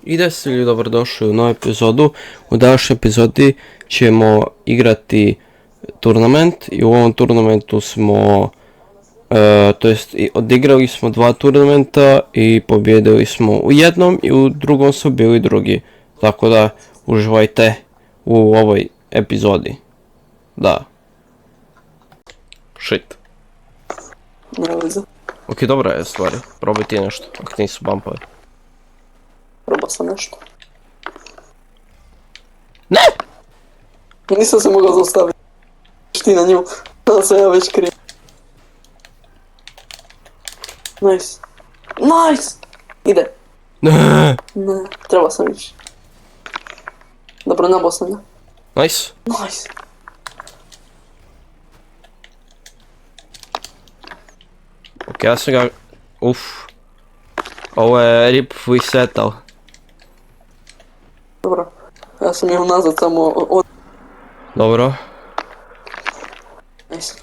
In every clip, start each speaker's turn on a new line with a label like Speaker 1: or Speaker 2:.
Speaker 1: I da ste ljudi dobrodošli u novu epizodu. U današnjoj epizodi ćemo igrati turnament i u ovom turnamentu smo, odigrali smo 2 turnamenta i pobjedili smo u jednom i u drugom su bili drugi. Tako da uživajte u ovoj epizodi. Da. Shit. Ok, dobra je stvari. Probaj ti nešto, ako nisu bumpovi.
Speaker 2: Probao sam nešto.
Speaker 1: Ne!
Speaker 2: Nisam se mogao zaustaviti. Ti na nju. Da sam ja već kriv. Nice. Nice! Ide.
Speaker 1: Ne!
Speaker 2: Ne, trebao sam ići. Dobro, nabao sam ga.
Speaker 1: Nice.
Speaker 2: Nice.
Speaker 1: Ok, ja sam ga... Ovo je rip resetao.
Speaker 2: Dobro. Ja sam jeo nazad samo od...
Speaker 1: Dobro.
Speaker 2: Nice.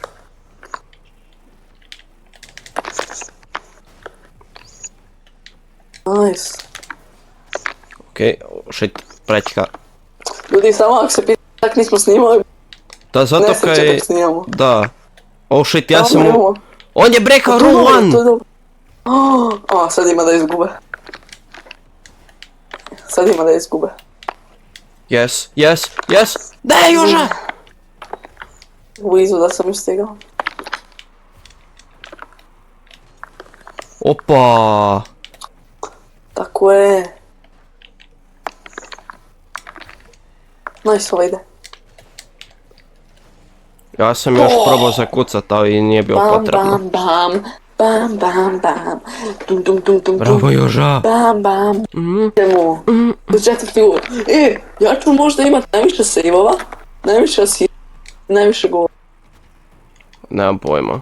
Speaker 2: Nice.
Speaker 1: Ok, shit, prečka.
Speaker 2: Ljudi, samo ako se pita, tak nismo snimali.
Speaker 1: Da, zato
Speaker 2: Nesreće
Speaker 1: kaj...
Speaker 2: dok snimamo.
Speaker 1: Da. Oh shit, ja sam...
Speaker 2: Tamo.
Speaker 1: On je brekao rule 1!
Speaker 2: A, sad ima da izgube. Sad ima da izgube.
Speaker 1: Yes, yes, yes! Daj, Joža!
Speaker 2: U izu da sam istigao.
Speaker 1: Opa!
Speaker 2: Tako je. Nice, ovo ide.
Speaker 1: Ja sam još probao zakucat, ali nije bilo
Speaker 2: Bam,
Speaker 1: potrebno.
Speaker 2: bam, bam. Bam, bam, bam. Tum, tum, tum, tum,
Speaker 1: Bravo,
Speaker 2: tum.
Speaker 1: Joža!
Speaker 2: Bam, bam. Idemo. Do četvrti gol. Ja ću možda imat najviše sejvova, najviše asista, najviše gola.
Speaker 1: Nemam pojma.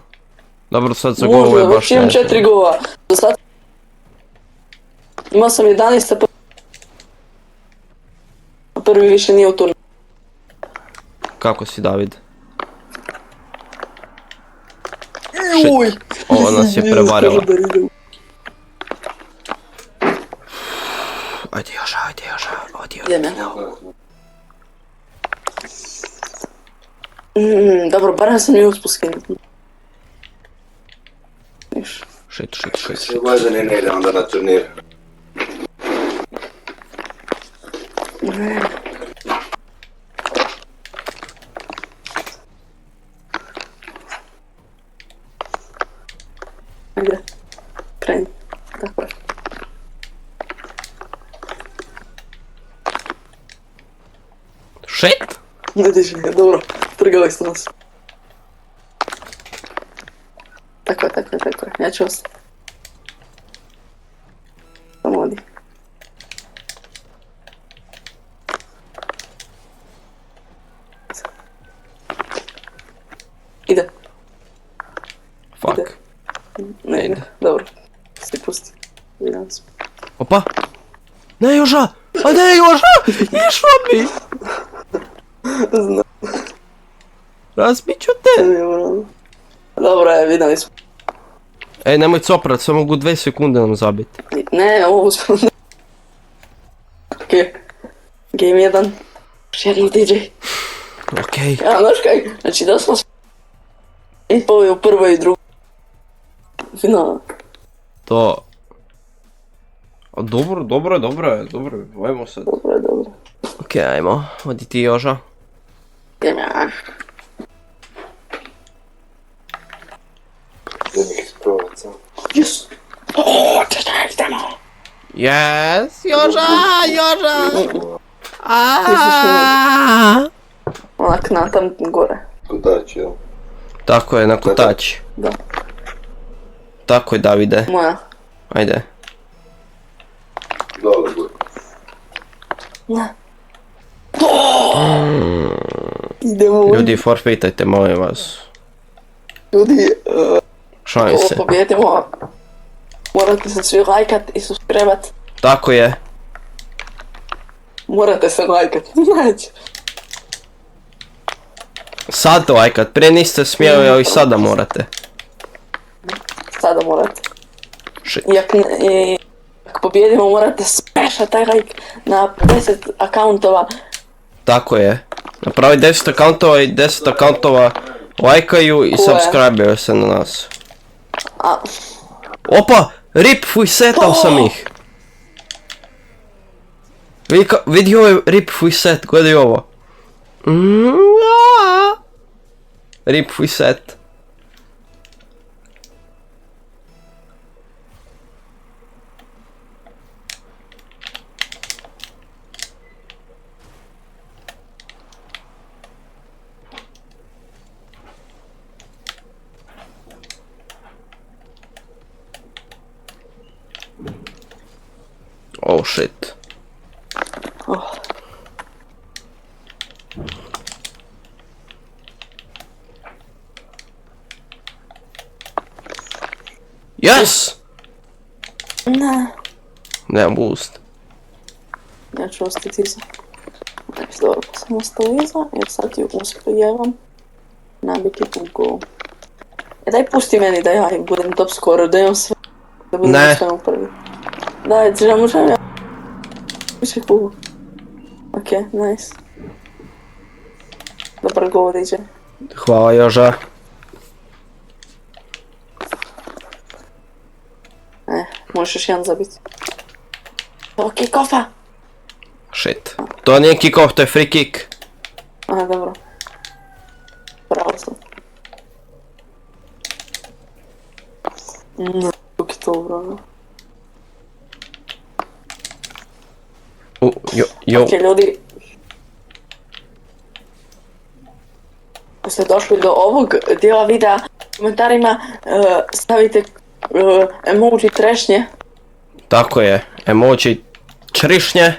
Speaker 1: Dobro, sad za gol je
Speaker 2: Možda,
Speaker 1: baš
Speaker 2: već imam
Speaker 1: nešto.
Speaker 2: 4 gola. Do sad... Imao sam 11, a prvi više nije u turnu.
Speaker 1: Kako si, David?
Speaker 2: Uj!
Speaker 1: Ovo nas je prevarila. Ajde, Joža, ajde, Joža, odi, odi.
Speaker 2: Idem ja. Dobro, barem sam ju uspio skinuti.
Speaker 1: Shit, shit, shit,
Speaker 3: Se
Speaker 1: shit.
Speaker 3: godini ne ide onda na turnir.
Speaker 2: Ajde, kreni. Tako je.
Speaker 1: Shit?
Speaker 2: Ne diži ga, dobro. Trgali ste nas. Tako je, tako je, tako je. Ja ću ostati. Samo odi. Ide.
Speaker 1: Fuck.
Speaker 2: Ide. Ne ide, dobro. Si pusti. Idem se.
Speaker 1: Opa! Ne, Joža! A ne, Joža! Išlo mi!
Speaker 2: Znam.
Speaker 1: Razbit ću te!
Speaker 2: Dobro je, vidjeli smo.
Speaker 1: Ej, nemoj coprat, samo mogu 2 sekunde nam zabiti.
Speaker 2: Ne, ovo uspio. Okej. Game 1. Sheriff DJ.
Speaker 1: Okej.
Speaker 2: Ja, znaš kaj, znači da smo i poveo u prvoj i drugoj. Finala.
Speaker 1: To... A dobro, dobro, ajmo sad.
Speaker 2: Dobro je, dobro.
Speaker 1: Okej, ajmo, odi ti, Joža.
Speaker 2: Game 1.
Speaker 3: Idem ih isprobat sam.
Speaker 2: Yes! O, čekaj, idemo!
Speaker 1: Yes, Joža, Joža!
Speaker 2: Onak na tam gore.
Speaker 3: Kotač, jel?
Speaker 1: Tako je, na kotači.
Speaker 2: Da.
Speaker 1: Tako je, Davide.
Speaker 2: Moja.
Speaker 1: Ajde.
Speaker 3: Dole bude.
Speaker 2: Ne. Idemo.
Speaker 1: Ljudi, forfeitajte, molim vas.
Speaker 2: Ljudi,
Speaker 1: Šalim
Speaker 2: ovo
Speaker 1: se.
Speaker 2: pobjedimo. Morate se svi lajkat i subscribat.
Speaker 1: Tako je.
Speaker 2: Morate se lajkat. Znači.
Speaker 1: Sad lajkat, prije niste smjeli, ali sada morate.
Speaker 2: Sada morate.
Speaker 1: Shit.
Speaker 2: I ako pobjedimo morate spam. keša taj like na 10 akauntova.
Speaker 1: Tako je. Napravi 10 akauntova i 10 akauntova lajkaju i subscribe se na nas.
Speaker 2: A,
Speaker 1: Opa! Rip, fuj, setao sam ih. Vidi ovaj rip, fuj, set, gledaj ovo. Rip, fuj, set. Oh shit.
Speaker 2: oh.
Speaker 1: Yes!
Speaker 2: Ne,
Speaker 1: Nemam boost.
Speaker 2: ja ću ostati iza. Znači, dobro, pa sam ostao iza, jer sad ju uspijevam nabiti u gol. Daj pusti meni da ja budem top scorer, da imam sve, da budem
Speaker 1: Ne.
Speaker 2: sve u prvi. Daj, možem ja. Više cool. Okej, nice. Dobar gol iđe.
Speaker 1: Hvala, Joža.
Speaker 2: Možeš još jedan zabiti. Okej, kofa!
Speaker 1: Shit. To nije kick-off, to je free kick.
Speaker 2: Aha, dobro. Pravo sam. Kako je to ubrano? Okej, ljudi. Ako ste došli do ovog dijela videa, u komentarima stavite emoji trešnje.
Speaker 1: Tako je, emoji črišnje.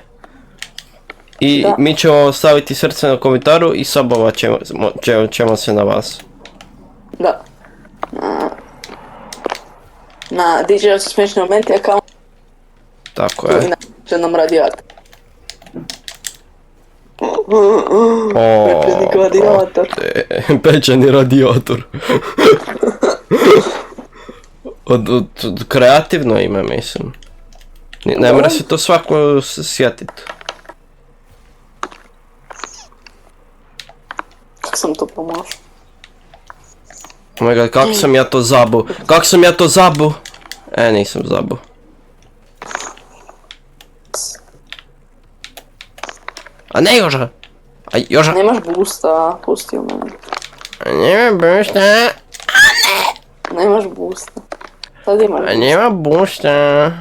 Speaker 1: I
Speaker 2: Da.
Speaker 1: mi ćemo staviti srce na komentaru i sabovat ćemo se na vas.
Speaker 2: Da. Na DJ-u su smiješni momenti account
Speaker 1: Tako
Speaker 2: i
Speaker 1: je.
Speaker 2: na jednom radijator. Pečeni radijator.
Speaker 1: Pečeni radijator. Od kreativno ime, mislim. Ne mora se to svako sjetit.
Speaker 2: Kako sam to pomašao?
Speaker 1: Oh my god, kako sam ja to zabu? Kako sam ja to zabu? Nisam zabu. A ne, Joža! A Joža!
Speaker 2: Nemaš boosta, pusti u mene.
Speaker 1: Nema boosta!
Speaker 2: Nemaš boosta. Sad imaš boosta.
Speaker 1: Nema boosta!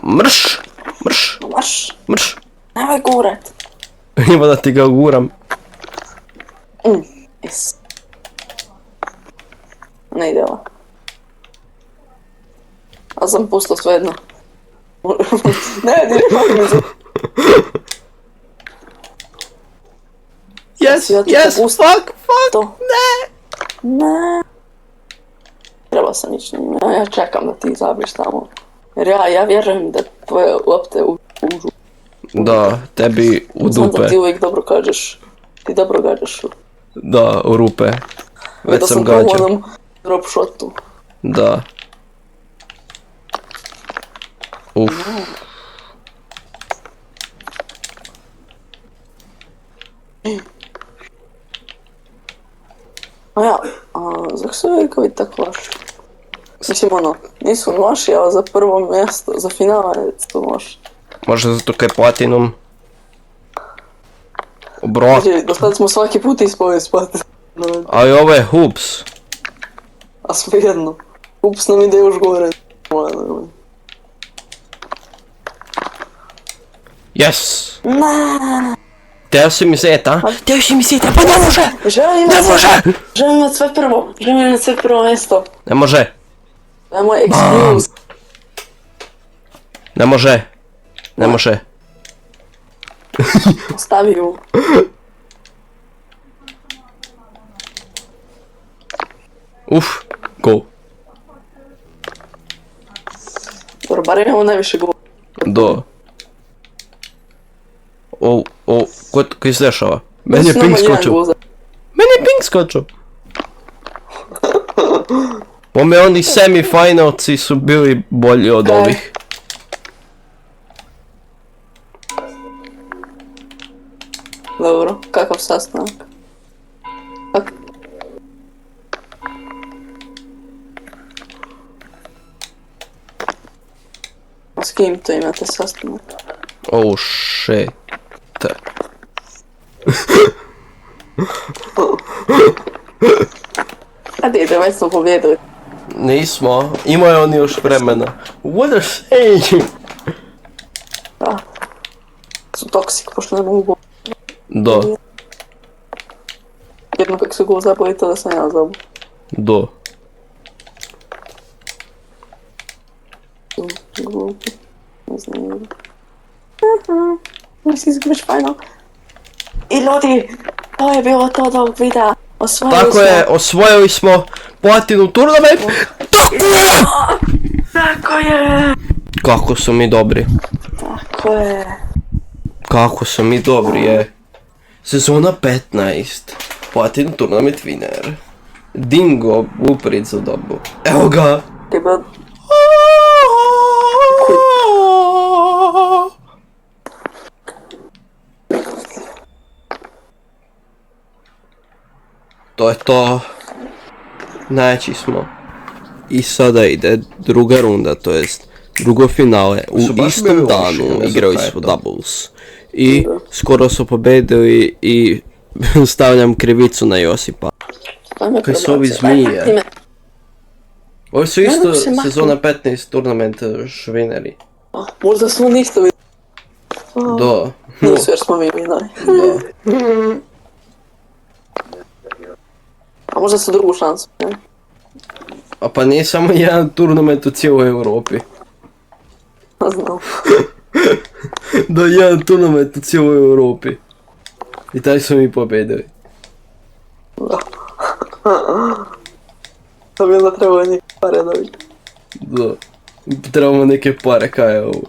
Speaker 1: Mrš! Mrš!
Speaker 2: Marš,
Speaker 1: Mrš!
Speaker 2: nemoj gurat.
Speaker 1: Ima da ti ga guram.
Speaker 2: Yes. Ne ide ovo. Ali sam pustao svejedno. Ne, direktno.
Speaker 1: Yes,
Speaker 2: Ja ti
Speaker 1: yes,
Speaker 2: to
Speaker 1: fuck,
Speaker 2: To.
Speaker 1: ne!
Speaker 2: Ne. Treba sam ići na njima. Ja čekam da ti zabiš tamo. Jer ja vjerujem da tvoje lopte uđu.
Speaker 1: Da, tebi u
Speaker 2: Znam da
Speaker 1: dupe.
Speaker 2: ti uvijek dobro gađaš. Ti dobro gađaš.
Speaker 1: Da, u rupe. Već
Speaker 2: Vidio
Speaker 1: sam
Speaker 2: to u
Speaker 1: gađao.
Speaker 2: onom drop shotu.
Speaker 1: Da. Uf.
Speaker 2: A ja, zbog su uvijek ovi tako loši? Mislim ono, nisu loši, ali za prvo mjesto, za finale su loši.
Speaker 1: Možda zato kaj platinum. Bro,
Speaker 2: Znači, do sad smo svaki put ispali spati.
Speaker 1: ali ovo je hoops.
Speaker 2: A svejedno. Ups nam ide još gore.
Speaker 1: Yes!
Speaker 2: Na.
Speaker 1: Teo si mi zet, a? Teo si mi zet, pa ne može!
Speaker 2: Želim imat sve prvo. Želim imat sve prvo mjesto.
Speaker 1: Ne može!
Speaker 2: To je moj excuse.
Speaker 1: Ne može! Ne može!
Speaker 2: Stavi ju.
Speaker 1: Uf, go.
Speaker 2: Dobro, bar imamo najviše gola.
Speaker 1: Do. Kaj se dešava? Meni je ping skočio. Meni je ping skočio. Oni semifinalci su bili bolji od ovih.
Speaker 2: Dobro, kakav sastanak? A s kim to imate sastanak?
Speaker 1: Oh shit.
Speaker 2: A djede, već smo pobjedili.
Speaker 1: Nismo, imaju oni još vremena. What a shame!
Speaker 2: Da. Su toksik, pošto ne mogu go...
Speaker 1: Da,
Speaker 2: Jedno kako se go zaboji, to da sam ja zaboji.
Speaker 1: da.
Speaker 2: Glupi. Ne znam. Mislim, izgubiš fajno. I ljudi, to je bilo to od ovog videa. Osvojili
Speaker 1: Tako
Speaker 2: smo.
Speaker 1: je, osvojili smo Platinu turnament. Tako je!
Speaker 2: Tako je!
Speaker 1: Kako su mi dobri.
Speaker 2: Tako je.
Speaker 1: Kako su mi dobri, je. Sezona 15. Platinu turnament winner. Dingo, uprit za dobu. Evo ga!
Speaker 2: Ti je bilo...
Speaker 1: To je to. Znači smo. I sada ide druga runda, to jest drugo finale. U istom danu igrali smo doubles. I skoro su pobedili i stavljam krivicu na Josipa. Kaj su ovi zmije? Ovi su isto sezona 15 turnament švineri.
Speaker 2: Možda smo ništa vidjeli.
Speaker 1: Da.
Speaker 2: Nisu jer smo mi vidjeli.
Speaker 1: Da.
Speaker 2: A možda su drugu šansu, ne?
Speaker 1: A pa nije samo jedan turnament u cijeloj Europi.
Speaker 2: Ne znam.
Speaker 1: Da, jedan turnament u cijeloj Europi. I taj su mi pobedili.
Speaker 2: Da. To bi onda trebalo neke pare dobiti.
Speaker 1: Da. Trebamo neke pare, kaj je ovo.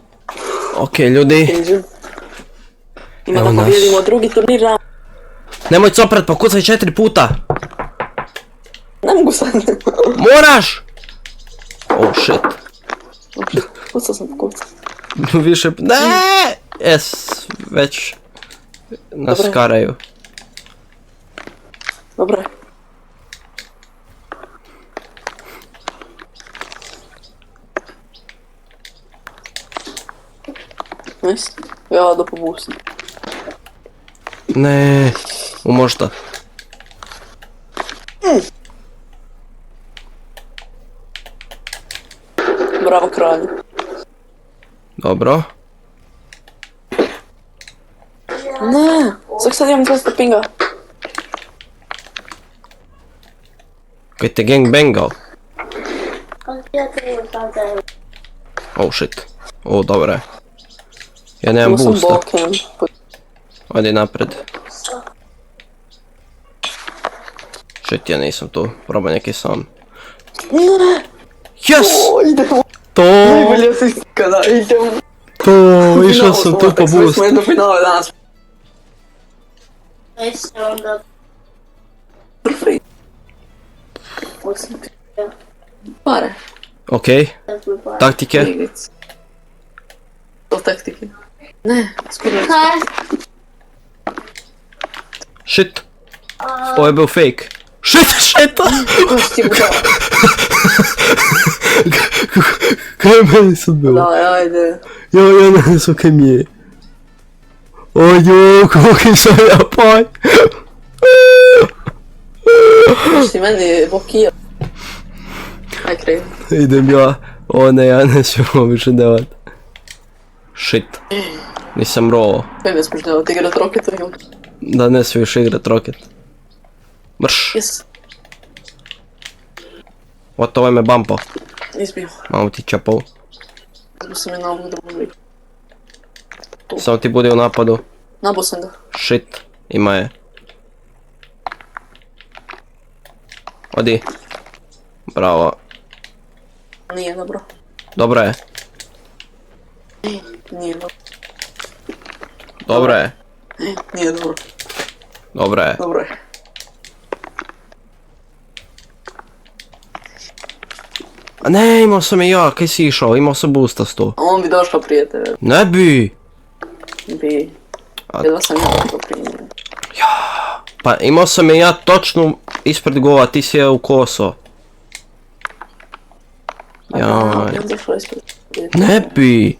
Speaker 1: Okej, ljudi.
Speaker 2: Ima
Speaker 1: Evo
Speaker 2: da
Speaker 1: nas.
Speaker 2: pobjedimo drugi turnir.
Speaker 1: Nemoj coprat, pa kucaj 4 puta.
Speaker 2: Ne mogu sad.
Speaker 1: Moraš! Oh shit.
Speaker 2: Kucao sam kucao.
Speaker 1: Više... Ne! Es, već... Nas
Speaker 2: Dobro.
Speaker 1: karaju.
Speaker 2: Dobro je. Nice. Ja da popustim.
Speaker 1: Ne, u možda.
Speaker 2: Bravo kralju.
Speaker 1: Dobro.
Speaker 2: Ne, sad imam 200 pinga.
Speaker 1: Kaj te gangbangao? Oh shit. O, dobro je. Ja nemam
Speaker 2: Imao sam
Speaker 1: boosta.
Speaker 2: Balkan.
Speaker 1: Odi napred. Shit, ja nisam tu. Probaj neki sam.
Speaker 2: Ne,
Speaker 1: Yes!
Speaker 2: o, idemo.
Speaker 1: To!
Speaker 2: Najbolje si kada idemo.
Speaker 1: To! Išao sam tu po
Speaker 2: Sve
Speaker 1: boost.
Speaker 2: smo jedno finale danas. Free. Pare.
Speaker 1: Okej. Taktike.
Speaker 2: Igric. To taktike. Ne, skoro.
Speaker 1: Shit. Ovo je bio fake. Shit!
Speaker 2: Ko si ti mu dao?
Speaker 1: Kaj je meni sad bilo?
Speaker 2: Daj, ajde.
Speaker 1: Ja ne znam kaj mi je. Ojo, koliki sam ja paj.
Speaker 2: Si meni blokirao. Aj krenu.
Speaker 1: Idem ja. O ne, ja ne smijem više delat. Shit. Nisam rovo.
Speaker 2: Kaj ne smiješ delati, igrat roketom ili?
Speaker 1: Da ne smiješ igrat roket. Mrš.
Speaker 2: Yes.
Speaker 1: What, ovaj me bumpo.
Speaker 2: Izbio.
Speaker 1: Malo ti čapao.
Speaker 2: Zbog sam je na ovog drugog liku.
Speaker 1: Samo ti bude u napadu.
Speaker 2: Nabao sam ga.
Speaker 1: Shit. Ima je. Odi. Bravo.
Speaker 2: Nije dobro.
Speaker 1: Dobro je.
Speaker 2: Nije dobro.
Speaker 1: Dobro je.
Speaker 2: Nije dobro.
Speaker 1: Dobro je.
Speaker 2: Dobro je.
Speaker 1: A ne, imao sam i ja, kaj si išao, imao sam boosta 100.
Speaker 2: A on bi došao prije tebe.
Speaker 1: Ne bi!
Speaker 2: Bi.
Speaker 1: A-
Speaker 2: Jedva sam ja došao prije njega.
Speaker 1: Pa imao sam je ja točno ispred gola, ti si je u koso. Jaj. Ne bi.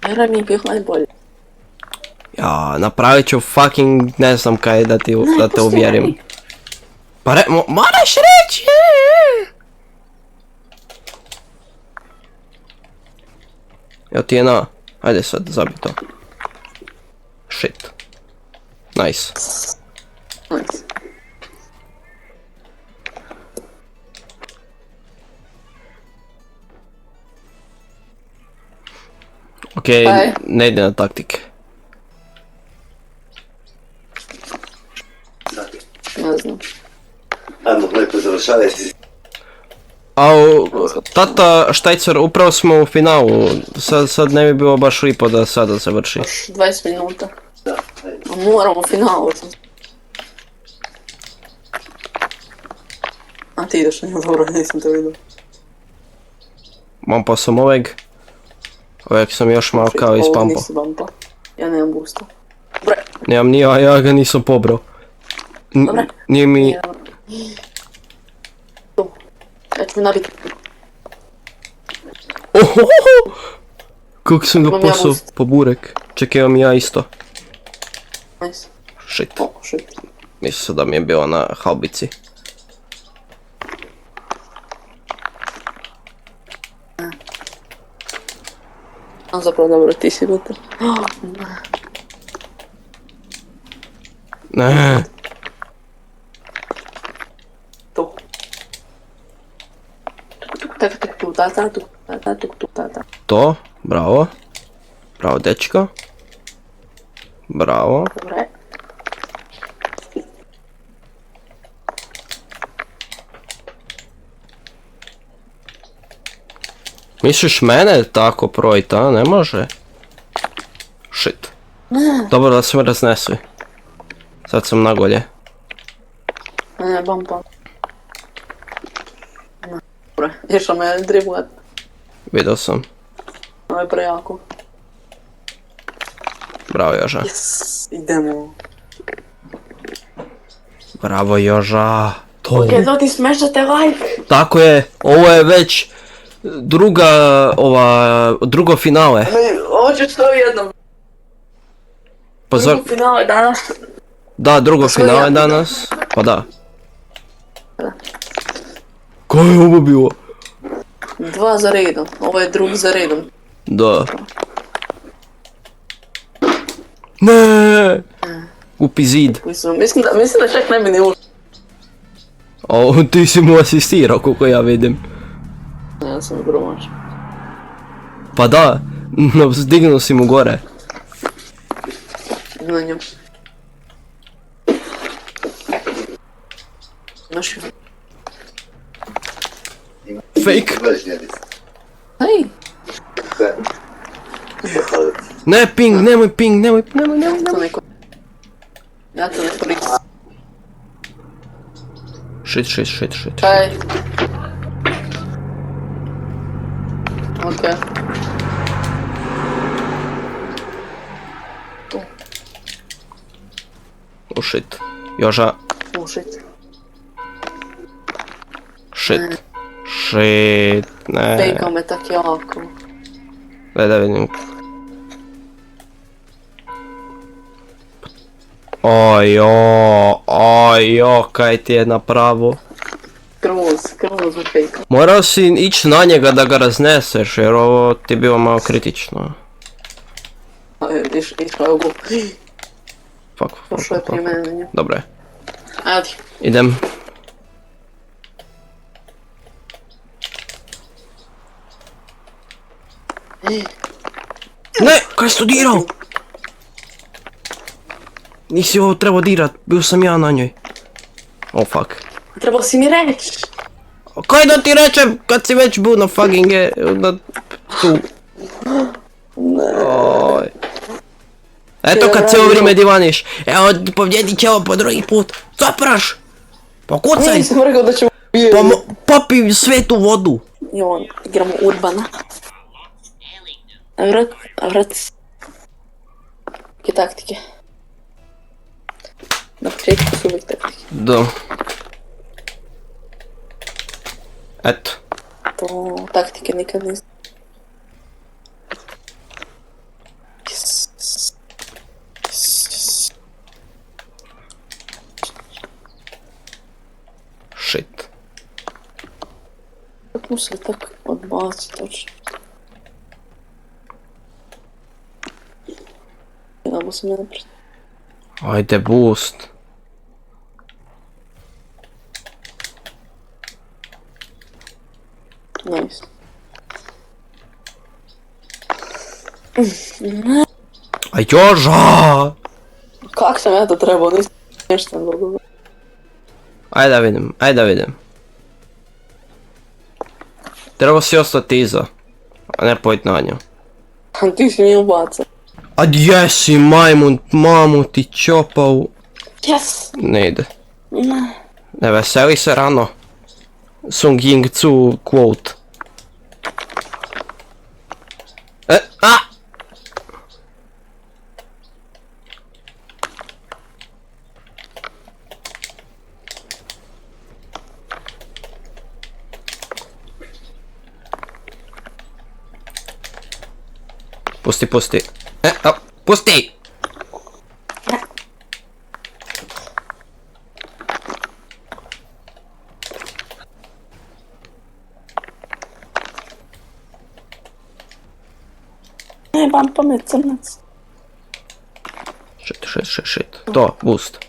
Speaker 2: Vera mi je bio najbolji.
Speaker 1: Ja, napravit ću fucking ne znam kaj da te uvjerim. Pa moraš reći! Evo ti je na. Ajde sad, zabi to. Shit. Nice.
Speaker 2: Nice.
Speaker 1: Okej, ne ide na taktike.
Speaker 2: Ne znam.
Speaker 3: Ajmo, lepo završavaj si.
Speaker 1: Au, tata Štajcer, upravo smo u finalu. Sad ne bi bilo baš lipo da sada završi.
Speaker 2: Još 20 minuta.
Speaker 3: Da, ajde.
Speaker 2: A moramo finalu. A ti ideš, nije dobro, nisam te vidio.
Speaker 1: Bumpao sam oveg. Oveg sam još malo kao
Speaker 2: Ovo
Speaker 1: ispampao.
Speaker 2: nisi bumpa. Ja nemam boosta. Dobre.
Speaker 1: Nemam ni ja ga nisam pobrao.
Speaker 2: Dobre.
Speaker 1: Nije mi...
Speaker 2: Tu. Ja ću mi nabiti.
Speaker 1: Ohohoho! Kako sam ga
Speaker 2: Imam ja
Speaker 1: posao
Speaker 2: boost.
Speaker 1: po burek. Čekaj, imam ja isto.
Speaker 2: Nice.
Speaker 1: Shit.
Speaker 2: O, shit.
Speaker 1: Mislio sam da mi je bilo na haubici.
Speaker 2: A zapravo dobro, ti si gotovo.
Speaker 1: Ne.
Speaker 2: Tu. Tuk, tata.
Speaker 1: To, bravo. Bravo, dečko. Bravo.
Speaker 2: Dobre.
Speaker 1: Misliš mene tako projit, a? Ne može? Shit. Dobro da se me raznesli. Sad sam nagolje.
Speaker 2: Ne, bumpa. Dobre, išao me driblat.
Speaker 1: Vidio sam.
Speaker 2: Ovo je prejako.
Speaker 1: Bravo Joža.
Speaker 2: Yes, idemo.
Speaker 1: Bravo Joža. To.
Speaker 2: Ok, to ti smešate like.
Speaker 1: Tako je, ovo je već drugo finale.
Speaker 2: Ovo ću što jednom.
Speaker 1: Pa zar...
Speaker 2: Drugo finale danas.
Speaker 1: Da, drugo
Speaker 2: Pa
Speaker 1: finale
Speaker 2: ja-
Speaker 1: danas. Pa da.
Speaker 2: Da.
Speaker 1: Ko je ovo bilo?
Speaker 2: 2 za redom. Ovo je drugi za redom.
Speaker 1: Da. Ne. Kupi zid.
Speaker 2: Mislim da čak ne bi ni ušao.
Speaker 1: O, ti si mu asistirao koliko ja vidim.
Speaker 2: Ja sam gromač.
Speaker 1: Pa da, no, dignuo si mu gore.
Speaker 2: Na njom. Znaš ju.
Speaker 1: Fake.
Speaker 2: Hej!
Speaker 1: Ne ping, nemoj ping, nemoj.
Speaker 2: To neko... Ja to ne koristim.
Speaker 1: Shit.
Speaker 2: Hej! Okej. Tu.
Speaker 1: Oh shit. Joža.
Speaker 2: Oh shit.
Speaker 1: Shit, ne.
Speaker 2: Fejkao me tak jako.
Speaker 1: Da vidim. Ojo, kaj ti je napravo.
Speaker 2: Skroz me fejkao.
Speaker 1: Morao si ići na njega da ga razneseš, jer ovo ti je bilo malo kritično.
Speaker 2: Išao je u go.
Speaker 1: Fuck.
Speaker 2: Došao je prije mene na nju.
Speaker 1: Dobro je.
Speaker 2: Ajde.
Speaker 1: Idem. Ne, kaj si to dirao? Nisi ovo trebao dirat, bio sam ja na njoj. Oh fuck.
Speaker 2: Trebao si mi reći.
Speaker 1: Kaj da ti rečem kad si već bio na fucking tu? Oj. Eto kad cijelo vrijeme divaniš. Evo pobjedit će ovo po drugi put. Zapraš! Pokucaj!
Speaker 2: Nisam rekao da ćemo ubijeti.
Speaker 1: Popi svetu vodu.
Speaker 2: I on, igramo Urbana. A vrat. Ke taktike. Na početku su uvijek takvi.
Speaker 1: Da. Eto.
Speaker 2: To taktike nikad nisam. Yes. Yes.
Speaker 1: Shit.
Speaker 2: Kako mu se tak odbaci točno? Idemo se mene pred...
Speaker 1: Ajde, boost.
Speaker 2: Nice.
Speaker 1: A Joža!
Speaker 2: Kak sam ja to trebao, nisam nešto dobro.
Speaker 1: Ajde da vidim. Treba si ostati iza, a ne pojit na nju.
Speaker 2: A ti si mi ubaca.
Speaker 1: A gdje si majmun, mamu ti čopao?
Speaker 2: Yes!
Speaker 1: Ne ide.
Speaker 2: Ne.
Speaker 1: Ne veseli se rano. Sung Ying Tzu quote. A! Pusti. Pusti!
Speaker 2: Ne, bampa me crnac.
Speaker 1: Shit. To, boost.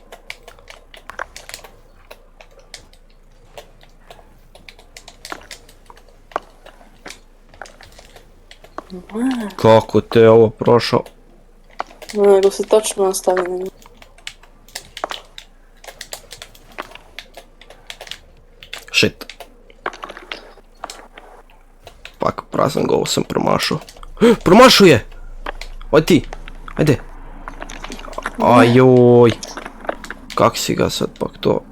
Speaker 1: Kako te je ovo prošao?
Speaker 2: Nego se točno nastavi na nju.
Speaker 1: Shit. Pak, prazan gol sam promašao. Promašuje! Oj ti! Ajde! Ajoj! Kak si ga sad pak to?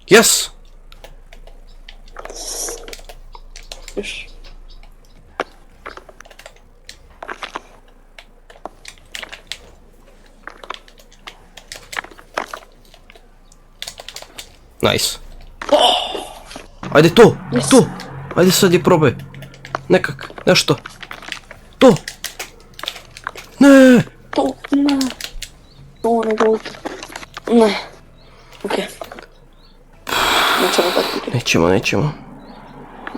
Speaker 1: Yes!
Speaker 2: Još.
Speaker 1: Nice. Ajde to! To! Ajde sad je probaj. Nekak, nešto. To! Ne!
Speaker 2: To, ne. To ne gol. Ne. Okej. Nećemo tako.
Speaker 1: Nećemo.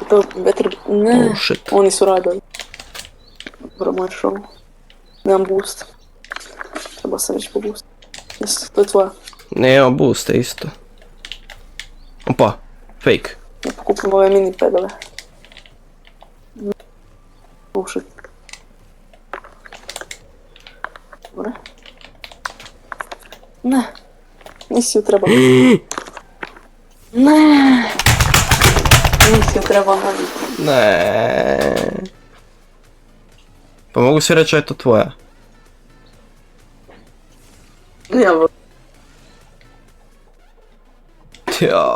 Speaker 2: To better... Ne.
Speaker 1: Oh shit.
Speaker 2: Oni su radili. Promašao. Nemam boost. Treba sam već po boost. Jes, to je tvoja.
Speaker 1: Nema boosta isto. Opa, fake.
Speaker 2: Ja pokupim ove mini pedale. Oh shit. Dobre. Ne. Nisi ju trebao. Ne. Nisi ju trebao nabiti.
Speaker 1: Ne. Pa mogu si reći da je to tvoja.
Speaker 2: Ja.
Speaker 1: Ja.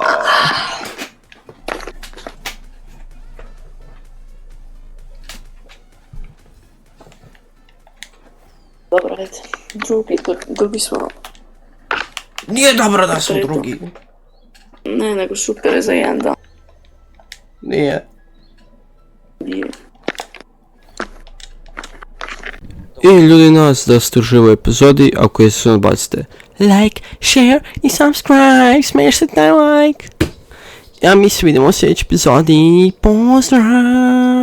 Speaker 2: Dobro, ajde. Drugi smo.
Speaker 1: Nije dobro da sam drugi.
Speaker 2: Ne, nego super je za jedan dan.
Speaker 1: Nije.
Speaker 2: Nije.
Speaker 1: I ljudi nas da ste uživali u epizodi, ako je se odbacite like, share i subscribe, smiješite taj like. Ja mi se vidimo u sljedećoj epizodi, pozdrav!